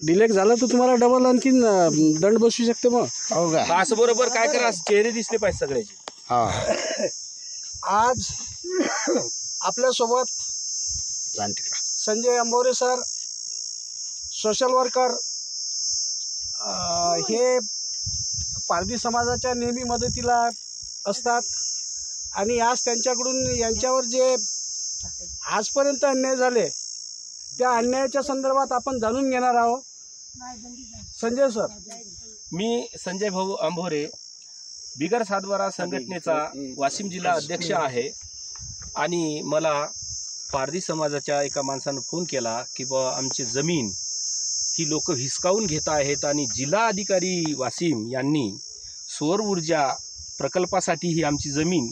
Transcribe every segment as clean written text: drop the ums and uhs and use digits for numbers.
डिलेक्ट झालं तर तुम्हाला डबल आणखीन दंड बसू शकते मग. हो का? असं बरोबर काय करा, चेहरे दिसले पाहिजे सगळ्याचे. हा. आज आपल्यासोबत Sanjay Ambhore sir, social worker, हे पारधी समाजाच्या नेहमी मदतीला असतात आणि आज त्यांच्याकडून यांच्यावर जे आजपर्यंत अन्याय झाले त्या अन्यायाच्या संदर्भात आपण जाणून घेणार आहोत. संजय सर. मी संजय भाऊ अंभोरे, बिगर सातबारा संघटनेचा वाशिम जिल्हा अध्यक्ष आहे. आणि मला पारधी समाजाच्या एका माणसानं फोन केला की बाबा आमची जमीन ही लोक हिसकावून घेत आहेत आणि जिल्हा अधिकारी वाशिम यांनी सौर ऊर्जा प्रकल्पासाठी ही आमची जमीन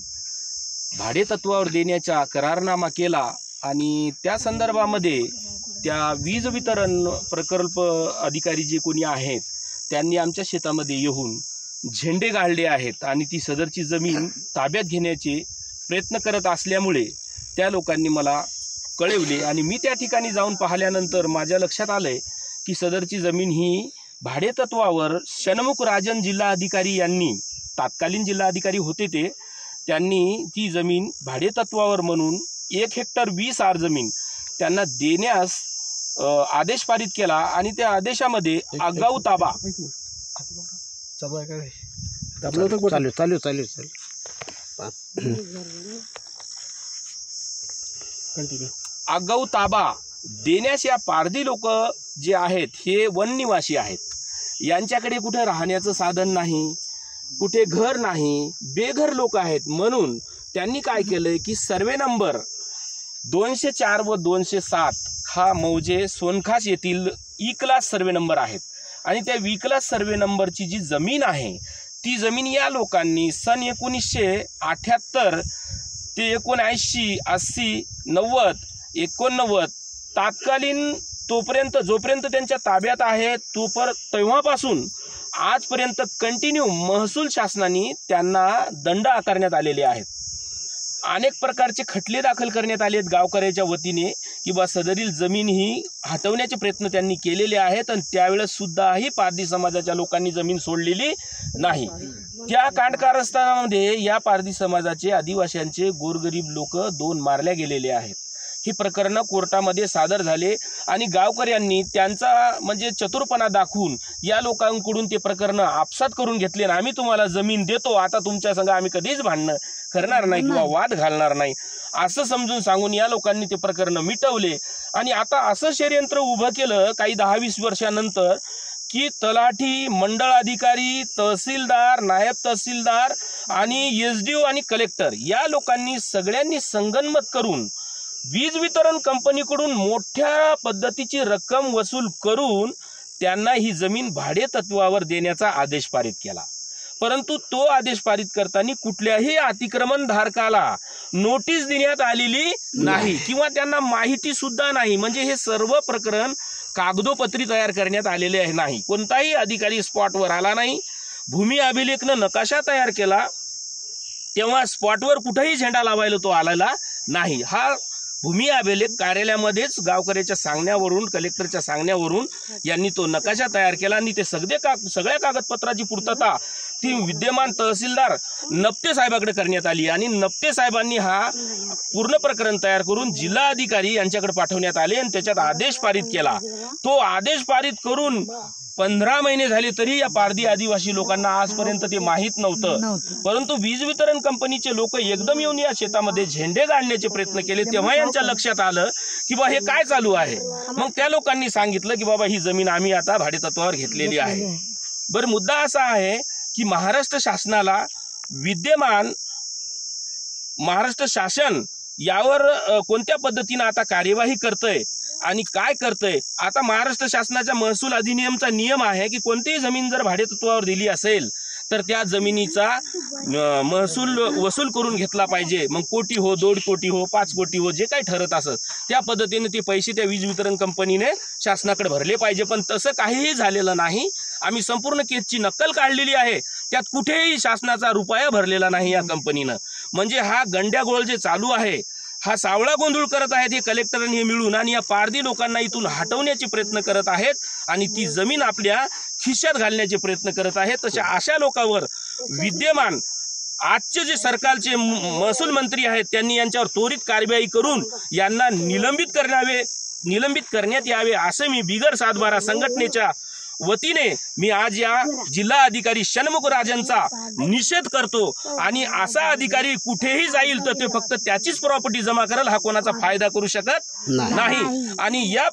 भाडे तत्वावर देण्याचा करारनामा केला आणि त्या संदर्भामध्ये त्या वीज वितरण प्रकल्प अधिकारी जे कोणी आहेत त्यांनी आमच्या शेतामध्ये येऊन झेंडे गाळले आहेत आणि ती सदरची जमीन ताब्यात घेण्याचे प्रयत्न करत असल्यामुळे त्या लोकांनी मला कळवले आणि मी त्या ठिकाणी जाऊन पाहिल्यानंतर माझ्या लक्षात आलंय की सदरची जमीन ही भाडेतत्वावर षण्मुख राजन जिल्हा अधिकारी यांनी, तात्कालीन जिल्हा अधिकारी होते ते, त्यांनी ती जमीन भाडेतत्वावर म्हणून 1 हेक्टर 20 आर जमीन त्यांना देण्यास आदेश पारित केला आणि त्या आदेशामध्ये आगाऊ ताबा आगाऊ ताबा देण्यास या पारधी लोक जे आहेत हे वननिवासी आहेत. यांच्याकडे कुठे राहण्याचं साधन नाही, कुठे घर नाही, बेघर लोक आहेत. म्हणून त्यांनी काय केलंय की सर्वे नंबर 204 व 207 हा मौजे सोनखास येथील ई क्लास सर्वे नंबर आहेत आणि त्या ई क्लास सर्वे नंबरची जी जमीन आहे ती जमीन या लोकांनी सन 1978 ते 79, 80, 90, 89 तात्कालीन तोपर्यंत जोपर्यंत त्यांच्या ताब्यात आहे तेव्हापासून आजपर्यंत कंटिन्यू महसूल शासनाने त्यांना दंड आकारण्यात आलेले आहेत. अनेक प्रकारचे खटले दाखल करण्यात आले आहेत गावकऱ्याच्या वतीने की बा सदरील जमीन ही हटवण्याचे प्रयत्न त्यांनी केलेले आहेत आणि त्यावेळेस सुद्धाही पारधी समाजाच्या लोकांनी जमीन सोडलेली नाही. त्या कांडकारस्थानामध्ये या पारधी समाजाचे, आदिवासींचे गोरगरीब लोक 2 मारल्या गेलेले आहेत. ही प्रकरणं कोर्टामध्ये सादर झाले आणि गावकऱ्यांनी त्यांचा म्हणजे चतुरपणा दाखवून या लोकांकडून ते प्रकरणं आपसात करून घेतले आणि आम्ही तुम्हाला जमीन देतो, आता तुमच्या संग आम्ही कधीच भांडणं करणार नाही किंवा वाद घालणार नाही असं समजून सांगून या लोकांनी ते प्रकरणं मिटवले. आणि आता असं षडयंत्र उभं केलं काही 10-20 वर्षानंतर की तलाठी, मंडळ अधिकारी, तहसीलदार, नायब तहसीलदार आणि SDO आणि कलेक्टर या लोकांनी सगळ्यांनी संगनमत करून वीज वितरण कंपनीकडून मोठ्या पद्धतीची रक्कम वसूल करून त्यांना ही जमीन भाडे तत्वावर देण्याचा आदेश पारित केला. परंतु तो आदेश पारित करताना कुठल्याही अतिक्रमण धारकाला नोटीस देण्यात आलेली नाही किंवा त्यांना माहिती सुद्धा नाही. म्हणजे हे सर्व प्रकरण कागदोपत्री तयार करण्यात आलेले नाही. कोणताही अधिकारी स्पॉटवर आला नाही. भूमी अभिलेखनं नकाशा तयार केला तेव्हा स्पॉटवर कुठेही झेंडा लावायला तो आलेला नाही. हा भूमी अभिलेख कार्यालयामध्येच गावकऱ्याच्या सांगण्यावरून, कलेक्टरच्या सांगण्यावरून यांनी तो नकाशा तयार केला आणि ते सगळ्या कागदपत्राची पूर्तता ती विद्यमान तहसीलदार नप्ते साहेबाकडे करण्यात आली आणि नप्ते साहेबांनी हा पूर्ण प्रकरण तयार करून जिल्हा अधिकारी यांच्याकडे पाठवण्यात आले आणि त्याच्यात आदेश पारित केला. तो आदेश पारित करून 15 महिने झाले तरी या पारधी आदिवासी लोकांना आजपर्यंत ते माहीत नव्हतं. परंतु वीज वितरण कंपनीचे लोक एकदम येऊन या शेतामध्ये झेंडे गाडण्याचे प्रयत्न केले तेव्हा यांच्या लक्षात आलं की बा हे काय चालू आहे. मग त्या लोकांनी सांगितलं की बाबा ही जमीन आम्ही आता भाडेतत्वावर घेतलेली आहे. बरं, मुद्दा असा आहे की महाराष्ट्र शासनाला विद्यमान महाराष्ट्र शासन यावर कोणत्या पद्धतीने आता कार्यवाही करतंय आणि काय करतंय. आता महाराष्ट्र शासनाच्या महसूल अधिनियमचा नियम आहे की कोणतीही जमीन जर भाडेतत्वावर दिली असेल तर त्या जमिनीचा महसूल वसूल करून घेतला पाहिजे. मग कोटी हो, 1.5 कोटी हो, 5 कोटी हो, जे काही ठरत असत त्या पद्धतीने ते पैसे त्या वीज वितरण कंपनीने शासनाकडे भरले पाहिजे. पण तसं काहीही झालेलं नाही. आम्ही संपूर्ण केसची नक्कल काढलेली आहे. त्यात कुठेही शासनाचा रुपया भरलेला नाही या कंपनीनं. म्हणजे हा गंड्यागोळ जे चालू आहे हा सावळा गोंधळ करत आहेत हे कलेक्टर हे मिळून, आणि या पारधी लोकांना इथून हटवण्याचे प्रयत्न करत आहेत आणि ती जमीन आपल्या खिशात घालण्याचे प्रयत्न करत आहेत. तशा अशा लोकांवर विद्यमान आजचे जे सरकारचे महसूल मंत्री आहेत त्यांनी यांच्यावर त्वरित कार्यवाही करून यांना निलंबित करण्यात यावे असं मी बिगर सातबारा संघटनेच्या वतीने मी आज या जिल्हा अधिकारी षण्मुख राजांचा निषेध करतो. आणि असा अधिकारी कुठेही जाईल तर ते फक्त त्याचीच प्रॉपर्टी जमा करेल, हा कोणाचा फायदा करू शकत नाही. आणि या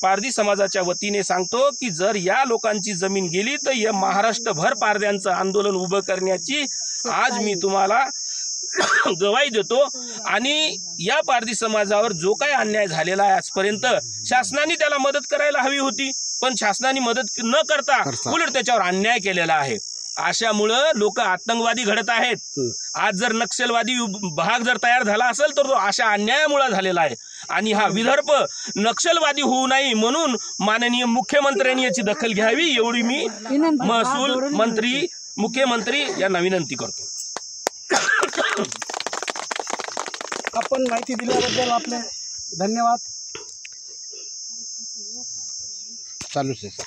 पारधी समाजाच्या वतीने सांगतो की जर या लोकांची जमीन गेली तर या महाराष्ट्रभर पारध्यांचं आंदोलन उभं करण्याची आज मी तुम्हाला गवाही देतो. आणि या पारधी समाजावर जो काही अन्याय झालेला आहे आजपर्यंत शासनाने त्याला मदत करायला हवी होती, पण शासनाने मदत न करता उलट त्याच्यावर अन्याय केलेला आहे. अशामुळं लोक आतंकवादी घडत आहेत. आज जर नक्षलवादी भाग जर तयार झाला असेल तर तो अशा अन्यायामुळे झालेला आहे. आणि हा विदर्भ नक्षलवादी होऊ नये म्हणून माननीय मुख्यमंत्र्यांनी याची दखल घ्यावी एवढी मी महसूल मंत्री मुख्यमंत्री यांना विनंती करतो. आपण माहिती दिल्याबद्दल आपले धन्यवाद. चालूच आहे सर.